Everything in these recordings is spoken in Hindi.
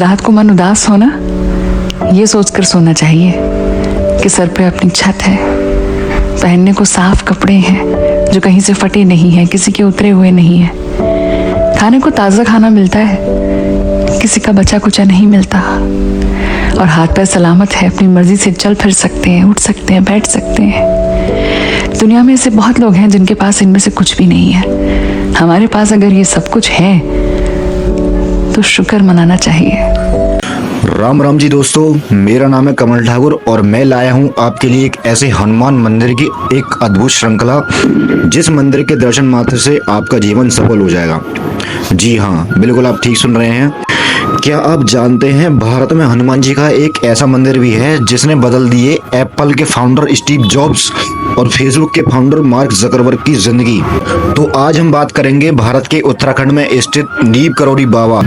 रात को मन उदास हो ना, ये सोचकर सोना चाहिए कि सर पे अपनी छत है, पहनने को साफ कपड़े हैं जो कहीं से फटे नहीं हैं, किसी के उतरे हुए नहीं हैं, खाने को ताज़ा खाना मिलता है, किसी का बचा कुचा नहीं मिलता, और हाथ पैर सलामत है, अपनी मर्जी से चल फिर सकते हैं, उठ सकते हैं, बैठ सकते हैं। दुनिया में ऐसे बहुत लोग हैं जिनके पास इनमें से कुछ भी नहीं है। हमारे पास अगर ये सब कुछ है तो शुक्र मनाना चाहिए। राम राम जी दोस्तों, मेरा नाम है कमल ठाकुर और मैं लाया हूं आपके लिए एक ऐसे हनुमान मंदिर की एक अद्भुत श्रृंखला, जिस मंदिर के दर्शन मात्र से आपका जीवन सफल हो जाएगा। जी हाँ, बिल्कुल आप ठीक सुन रहे हैं। क्या आप जानते हैं भारत में हनुमान जी का एक ऐसा मंदिर भी है जिसने बदल दिए एप्पल के फाउंडर स्टीव जॉब्स और फेसबुक के फाउंडर मार्क जकरबर्ग की जिंदगी। तो आज हम बात करेंगे भारत के उत्तराखंड में स्थित नीम करोली बाबा।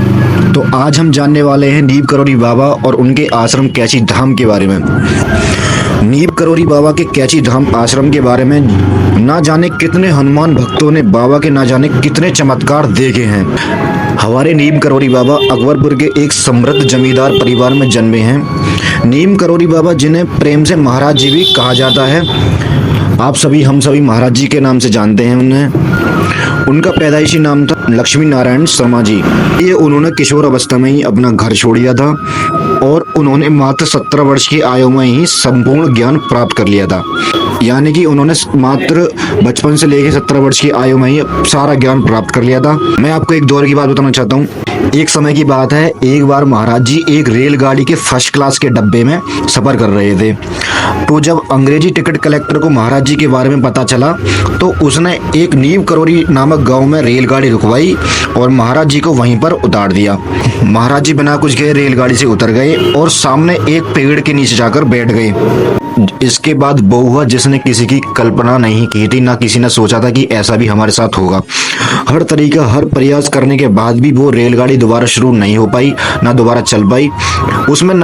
तो आज हम जानने वाले हैं नीम करोली बाबा और उनके आश्रम कैची धाम के बारे में। नीम करोली बाबा के कैची धाम आश्रम के बारे में ना जाने कितने हनुमान भक्तों ने बाबा के ना जाने कितने चमत्कार देखे हैं। हमारे नीम करोली बाबा अकबरपुर के एक समृद्ध जमींदार परिवार में जन्मे हैं। नीम करोली बाबा, जिन्हें प्रेम से महाराज जी भी कहा जाता है, हम सभी महाराज जी के नाम से जानते हैं उन्हें। उनका पैदाइशी नाम था लक्ष्मी नारायण शर्मा जी। ये उन्होंने किशोर अवस्था में ही अपना घर छोड़ दिया था और उन्होंने मात्र 17 वर्ष की आयु में ही संपूर्ण ज्ञान प्राप्त कर लिया था। यानी कि उन्होंने मात्र बचपन से लेकर 17 वर्ष की आयु में ही सारा ज्ञान प्राप्त कर लिया था। मैं आपको एक दौर की बात बताना चाहता हूँ। एक समय की बात है, एक बार महाराज जी एक रेलगाड़ी के फर्स्ट क्लास के डब्बे में सफर कर रहे थे। तो जब अंग्रेजी टिकट कलेक्टर को महाराज जी के बारे में पता चला तो उसने एक नीम करोली नामक गांव में रेलगाड़ी रुकवाई और महाराज जी को वहीं पर उतार दिया। महाराज जी बिना कुछ कहे रेलगाड़ी से उतर गए और सामने एक पेड़ के नीचे जाकर बैठ गए। इसके बाद वो हुआ जिसने किसी की कल्पना नहीं की थी, ना किसी ने सोचा था कि ऐसा भी हमारे साथ होगा। हर प्रयास करने के बाद भी वो रेलगाड़ी दोबारा शुरू नहीं हो पाई, ना दोबारा चल पाई। उसमें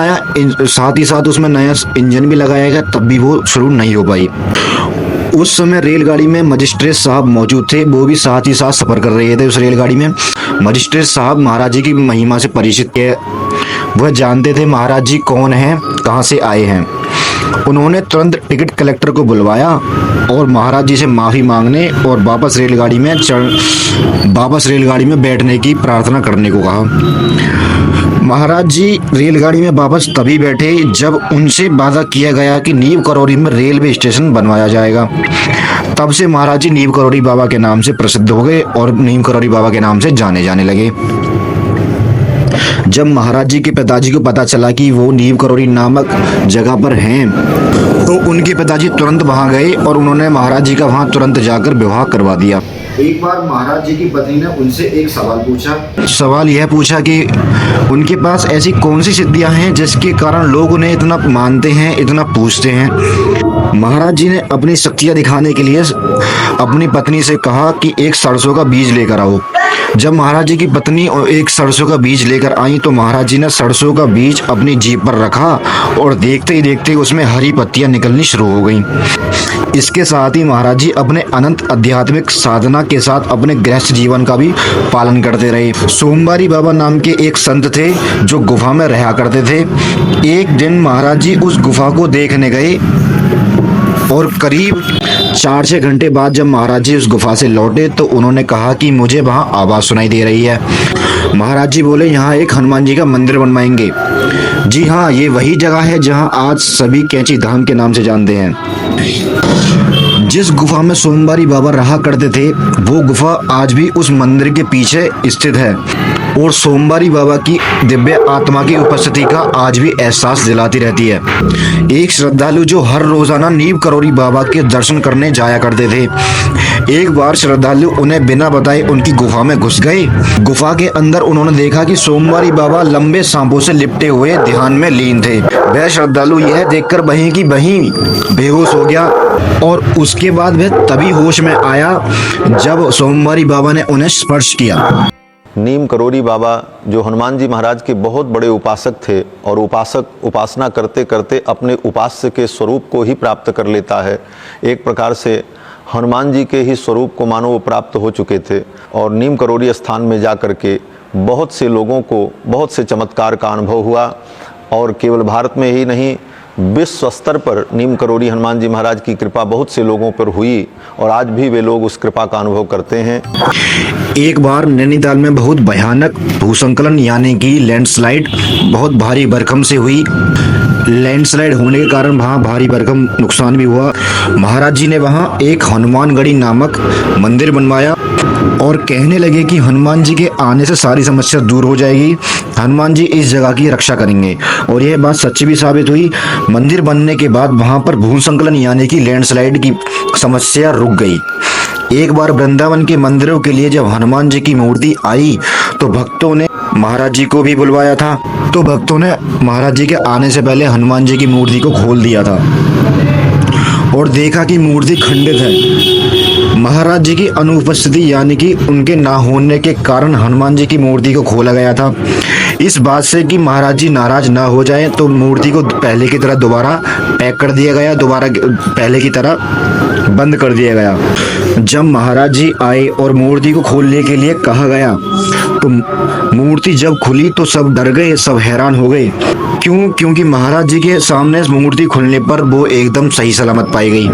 साथ ही साथ उसमें नया इंजन भी लगाया गया, तब भी वो शुरू नहीं हो पाई। उस समय रेलगाड़ी में मजिस्ट्रेट साहब मौजूद थे, वो भी साथ ही साथ सफर कर रहे थे उस रेलगाड़ी में। मजिस्ट्रेट साहब महाराज जी की महिमा से परिचित थे, वह जानते थे महाराज जी कौन हैं, कहाँ से आए हैं। उन्होंने तुरंत टिकट कलेक्टर को बुलवाया और महाराज जी से माफी मांगने और वापस रेलगाड़ी में बैठने की प्रार्थना करने को कहा। महाराज जी रेलगाड़ी में वापस तभी बैठे जब उनसे वादा किया गया कि नीम करोली में रेलवे स्टेशन बनवाया जाएगा। तब से महाराज जी नीम करोली बाबा के नाम से प्रसिद्ध हो गए और नीम करोली बाबा के नाम से जाने जाने लगे। जब महाराज जी के पिताजी को पता चला कि वो नीम करोली नामक जगह पर हैं, तो उनके पिताजी तुरंत वहां गए और उन्होंने महाराज जी का वहां तुरंत जाकर विवाह करवा दिया। एक बार महाराज जी की पत्नी ने उनसे एक सवाल पूछा। सवाल यह पूछा कि उनके पास ऐसी कौन सी सिद्धियां हैं जिसके कारण लोग उन्हें इतना मानते हैं, इतना पूछते हैं। महाराज जी ने अपनी शक्तियां दिखाने के लिए अपनी पत्नी से कहा कि एक सरसों का बीज लेकर आओ। जब महाराज जी की पत्नी एक सरसों का बीज लेकर आई तो महाराज जी ने सरसों का बीज अपनी जीभ पर रखा और देखते ही देखते उसमें हरी पत्तियां निकलनी शुरू हो गईं। इसके साथ ही महाराज जी अपने अनंत आध्यात्मिक साधना के साथ अपने गृहस्थ जीवन का भी पालन करते रहे। सोमवारी बाबा नाम के एक संत थे जो गुफा में रहा करते थे। एक दिन महाराज जी उस गुफा को देखने गए और करीब 4-6 घंटे बाद जब महाराज जी उस गुफा से लौटे तो उन्होंने कहा कि मुझे वहां आवाज सुनाई दे रही है। महाराज जी बोले, यहाँ एक हनुमान जी का मंदिर बनवाएंगे। जी हाँ, ये वही जगह है जहां आज सभी कैची धाम के नाम से जानते हैं। जिस गुफा में सोमवारी बाबा रहा करते थे वो गुफा आज भी उस मंदिर के पीछे स्थित है और सोमवारी बाबा की दिव्य आत्मा की उपस्थिति का आज भी एहसास दिलाती रहती है। एक श्रद्धालु जो हर रोजाना नीम करोली बाबा के दर्शन करने जाया करते थे, एक बार श्रद्धालु उन्हें बिना बताए उनकी गुफा में घुस गए। गुफा के अंदर उन्होंने देखा कि सोमवारी बाबा लंबे सांपों से लिपटे हुए ध्यान में लीन थे। वह श्रद्धालु यह देखकर वहीं की वहीं बेहोश हो गया और उसके बाद वह तभी होश में आया जब सोमवारी बाबा ने उन्हें स्पर्श किया। नीम करोली बाबा जो हनुमान जी महाराज के बहुत बड़े उपासक थे और उपासना करते करते अपने उपास्य के स्वरूप को ही प्राप्त कर लेता है। एक प्रकार से हनुमान जी के ही स्वरूप को मानो वो प्राप्त हो चुके थे और नीम करोली स्थान में जा कर के बहुत से लोगों को बहुत से चमत्कार का अनुभव हुआ और केवल भारत में ही नहीं विश्व स्तर पर नीम करोड़ी हनुमान जी महाराज की कृपा बहुत से लोगों पर हुई और आज भी वे लोग उस कृपा का अनुभव करते हैं। एक बार नैनीताल में बहुत भयानक भूस्खलन यानी कि लैंडस्लाइड बहुत भारी भरकम से हुई। लैंडस्लाइड होने के कारण वहाँ भारी भरकम नुकसान भी हुआ। महाराज जी ने वहाँ एक हनुमानगढ़ी नामक मंदिर बनवाया और कहने लगे कि हनुमान जी के आने से सारी समस्या दूर हो जाएगी, हनुमान जी इस जगह की रक्षा करेंगे। और यह बात सच्ची भी साबित हुई। मंदिर बनने के बाद वहाँ पर भूस्खलन यानी कि लैंडस्लाइड की समस्या रुक गई। एक बार वृंदावन के मंदिरों के लिए जब हनुमान जी की मूर्ति आई तो भक्तों ने महाराज जी को भी बुलवाया था। तो भक्तों ने महाराज जी के आने से पहले हनुमान जी की मूर्ति को खोल दिया था और देखा कि मूर्ति खंडित है। महाराज जी की अनुपस्थिति यानी कि उनके ना होने के कारण हनुमान जी की मूर्ति को खोला गया था, इस बात से कि महाराज जी नाराज ना हो जाए। तो मूर्ति को पहले की तरह दोबारा पैक कर दिया गया, दोबारा पहले की तरह बंद कर दिया गया। जब महाराज जी आए और मूर्ति को खोलने के लिए कहा गया तो मूर्ति जब खुली तो सब डर गए, सब हैरान हो गए। क्योंकि महाराज जी के सामने मूर्ति खुलने पर वो एकदम सही सलामत पाई गई।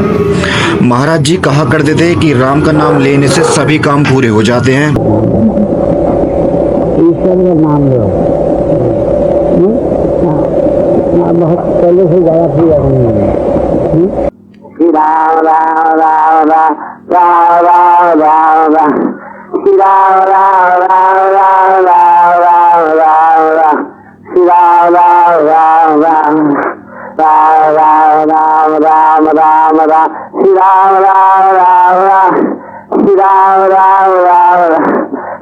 महाराज जी कहा करते थे कि राम का नाम लेने से सभी काम पूरे हो जाते हैं। ईश्वर का नाम लो, बहुत पहले से ज़्यादा प्रिय है। श्री राम राम राम राम राम राम राम, श्री राम राम राम राम राम राम राम, श्री राम राम राम राम राम राम राम राम राम, श्री राम राम राम राम, श्री राम राम राम राम,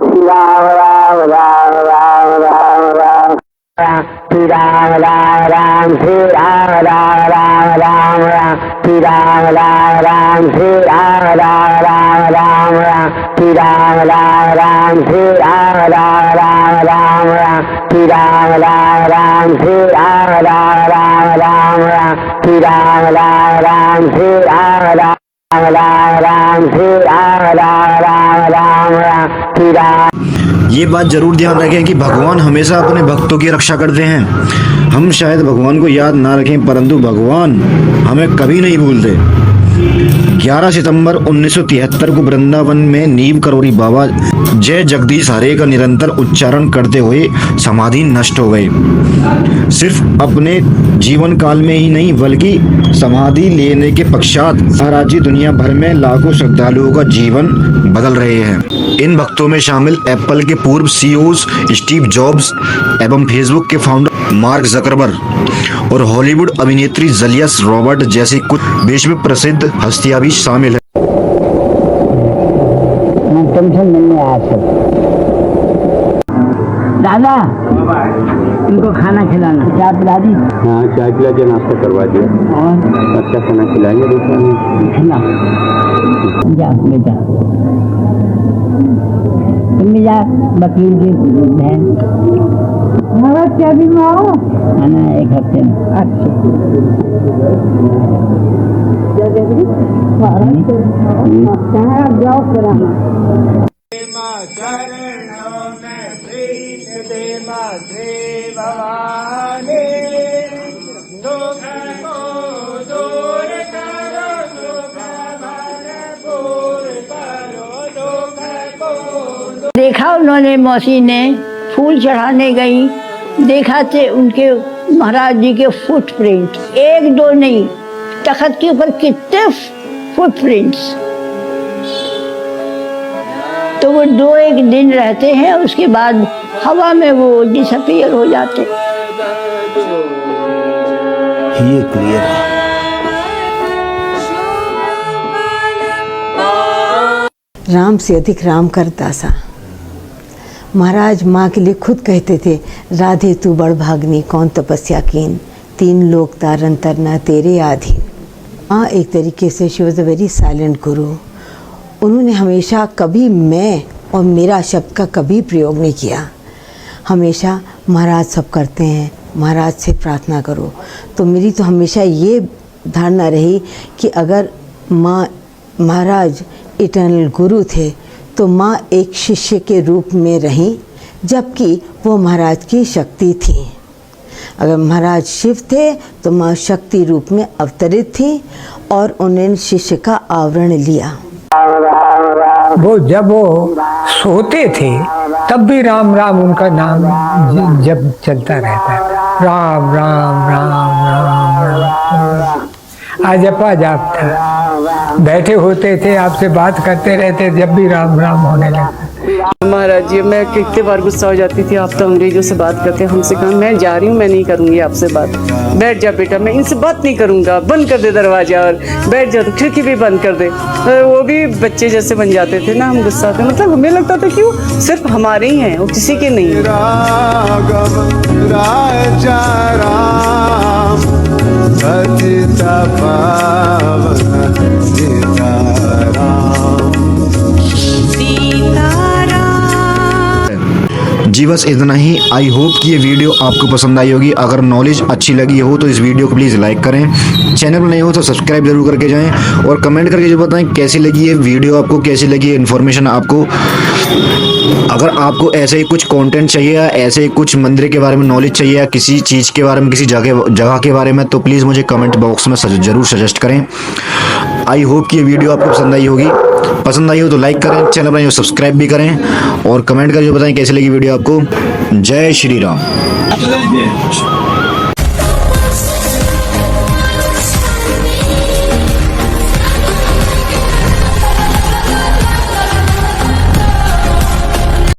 श्री राम राम राम राम राम राम, श्री राम राम राम, श्री राम राम राम राम राम, श्री राम राम राम, श्री राम राम राम राम राम, श्री राम राम राम, श्री राम राम राम राम राम, श्री राम राम राम, श्री राम राम राम राम राम, श्री राम राम राम, श्री राम राम राम राम, श्री राम राम राम राम राम, श्री राम। ये बात जरूर ध्यान रखें कि भगवान हमेशा अपने भक्तों की रक्षा करते हैं। हम शायद भगवान को याद ना रखें परंतु भगवान हमें कभी नहीं भूलते। 11 सितंबर 1973 को वृंदावन में नीम करोड़ी बाबा जय जगदीश हरे का निरंतर उच्चारण करते हुए समाधि नष्ट हो गए। सिर्फ अपने जीवन काल में ही नहीं बल्कि समाधि लेने के पश्चात महाराज जी दुनिया भर में लाखों श्रद्धालुओं का जीवन बदल रहे हैं। इन भक्तों में शामिल एप्पल के पूर्व सीईओ स्टीव जॉब्स एवं फेसबुक के फाउंडर मार्क जकरबर्ग और हॉलीवुड अभिनेत्री जलिया रॉबर्ट जैसी कुछ विश्व प्रसिद्ध हस्तियां भी शामिल है। टेंशन मिलने आया सब। दादा इनको खाना खिलाना, चाय पिला दी? हाँ, चाय पिला के नाश्ता करवा दिया और अच्छा खाना खिलाएंगे दूसरा में। खिला जा बेटा, तुम भी जा, वकील की बहन क्या भी आना 1 हफ्ते में। अच्छा जाओ देखा उन्होंने, मौसी ने फूल चढ़ाने गई, देखा थे उनके महाराज जी के फुटप्रिंट, 1-2 नहीं, तख्त के ऊपर कितने फुटप्रिंट्स। तो वो 2-1 दिन रहते हैं, उसके बाद हवा में वो डिसअपीयर हो जाते। ये क्लियर है। राम से अधिक राम कर दासा। महाराज माँ के लिए खुद कहते थे, राधे तू बड़ भागनी कौन तपस्या कीन, 3 लोक तारन तरना तेरे आधीन। माँ एक तरीके से she was a very silent गुरु। उन्होंने हमेशा कभी मैं और मेरा शब्द का कभी प्रयोग नहीं किया। हमेशा महाराज सब करते हैं, महाराज से प्रार्थना करो। तो मेरी तो हमेशा ये धारणा रही कि अगर माँ महाराज इटर्नल गुरु थे तो माँ एक शिष्य के रूप में रहीं, जबकि वो महाराज की शक्ति थी। अगर महाराज शिव थे तो माँ शक्ति रूप में अवतरित थी और उन्होंने शिष्य का आवरण लिया। वो जब वो सोते थे तब भी राम राम उनका नाम जब चलता रहता है, राम राम राम राम राम। अजपा जाप था, बैठे होते थे आपसे बात करते रहते, जब भी राम राम होने लगता। महाराज जी, मैं कितने बार गुस्सा हो जाती थी, आप तो अंग्रेजों से बात करते, हमसे कहा मैं जा रही हूँ, मैं नहीं करूँगी आपसे बात, बैठ जा बेटा, मैं इनसे बात नहीं करूँगा, बंद कर दे दरवाजा और बैठ जा, तो खिड़की भी बंद कर दे। वो भी बच्चे जैसे बन जाते थे ना, हम गुस्सा थे, मतलब हमें लगता था कि वो सिर्फ हमारे ही हैं, वो किसी के नहीं। जी बस इतना ही। आई होप कि ये वीडियो आपको पसंद आई होगी। अगर नॉलेज अच्छी लगी हो तो इस वीडियो को प्लीज़ लाइक करें, चैनल पर नए हो तो सब्सक्राइब जरूर करके जाएं और कमेंट करके जो बताएं कैसी लगी ये वीडियो, आपको कैसी लगी ये इन्फॉर्मेशन आपको। अगर आपको ऐसे ही कुछ कंटेंट चाहिए या ऐसे ही कुछ मंदिर के बारे में नॉलेज चाहिए या किसी चीज़ के बारे में, किसी जगह के बारे में, तो प्लीज़ मुझे कमेंट बॉक्स में जरूर सजेस्ट करें। आई होप कि ये वीडियो आपको पसंद आई होगी। पसंद आई हो तो लाइक करें, चैनल पर सब्सक्राइब भी करें और कमेंट करके बताएं कैसी लगी वीडियो आपको। जय श्री राम।